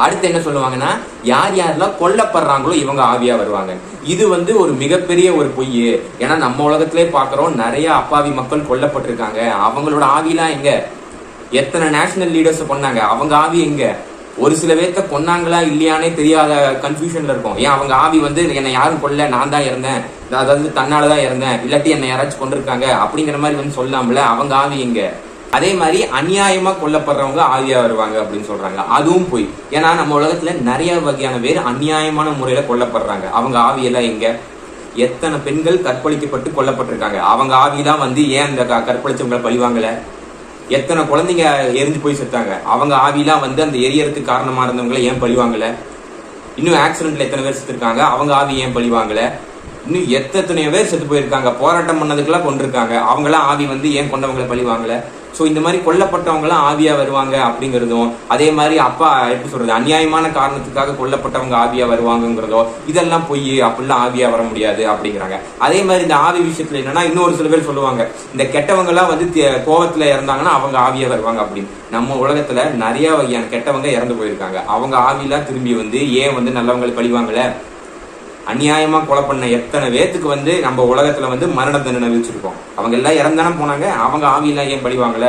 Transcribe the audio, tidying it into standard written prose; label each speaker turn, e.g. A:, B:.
A: அடுத்து என்ன சொல்லுவாங்கன்னா, யார் யாரெல்லாம் கொல்லப்படுறாங்களோ இவங்க ஆவியா வருவாங்க. இது ஒரு மிகப்பெரிய ஒரு பொய். ஏன்னா நம்ம உலகத்திலே பாக்குறோம், நிறைய அப்பாவி மக்கள் கொல்லப்பட்டிருக்காங்க. அவங்களோட ஆவிலாம் எங்க? எத்தனை நேஷனல் லீடர்ஸ் கொன்னாங்க, அவங்க ஆவி எங்க? ஒரு சில பேர்த்த கொன்னாங்களா இல்லையானே தெரியாத கன்ஃபியூஷன்ல இருக்கும். ஏன் அவங்க ஆவி என்னை யாரும் கொல்ல, நான் தான் இறந்தேன், அதாவது தன்னாலதான் இறந்தேன், இல்லாட்டி என்னை யாராச்சும் கொண்டிருக்காங்க அப்படிங்கிற மாதிரி சொல்லாமல அவங்க ஆவி எங்க? அதே மாதிரி அநியாயமா கொல்லப்படுறவங்க ஆவியா வருவாங்க அப்படின்னு சொல்றாங்க. அதுவும் போய். ஏன்னா நம்ம உலகத்துல நிறைய வகையான பேர் அநியாயமான முறையில கொல்லப்படுறாங்க. அவங்க ஆவியெல்லாம் எங்க? எத்தனை பெண்கள் கற்பழிக்கப்பட்டு கொல்லப்பட்டிருக்காங்க, அவங்க ஆவிதான் ஏன் அந்த கற்பழிச்சவங்களை பழிவாங்கல? எத்தனை குழந்தைங்க எரிஞ்சு போய் செத்தாங்க, அவங்க ஆவிலாம் அந்த எரியறதுக்கு காரணமா இருந்தவங்களை ஏன் பழிவாங்கல? இன்னும் ஆக்சிடென்ட்ல எத்தனை பேர் செத்துருக்காங்க, அவங்க ஆவி ஏன் பழிவாங்கல? இன்னும் எத்தனையோ பேர் செத்து போயிருக்காங்க, போராட்டம் பண்ணதுக்கெல்லாம் கொண்டிருக்காங்க, அவங்களாம் ஆவி ஏன் கொண்டவங்களை பழிவாங்கல? ஸோ இந்த மாதிரி கொல்லப்பட்டவங்களாம் ஆவியா வருவாங்க அப்படிங்கிறதும், அதே மாதிரி அப்பா எப்படி சொல்றது, அநியாயமான காரணத்துக்காக கொல்லப்பட்டவங்க ஆவியா வருவாங்கிறதோ இதெல்லாம் பொய். அப்படிலாம் ஆவியா வர முடியாது அப்படிங்கிறாங்க. அதே மாதிரி இந்த ஆவி விஷயத்துல என்னன்னா, இன்னொரு சில பேர் சொல்லுவாங்க, இந்த கெட்டவங்க எல்லாம் கோவத்துல இறந்தாங்கன்னா அவங்க ஆவியா வருவாங்க அப்படின்னு. நம்ம உலகத்துல நிறைய வகையான கெட்டவங்க இறந்து போயிருக்காங்க, அவங்க ஆவிலாம் திரும்பி ஏன் நல்லவங்களை பழிவாங்கல? அநியாயமா கொலை பண்ண எத்தனை பேத்துக்கு நம்ம உலகத்துல மரண தண்டனை வச்சிருக்கோம், அவங்க எல்லாம் இறந்தானே போனாங்க, அவங்க ஆவியெல்லாம் ஏன் பழிவாங்கல?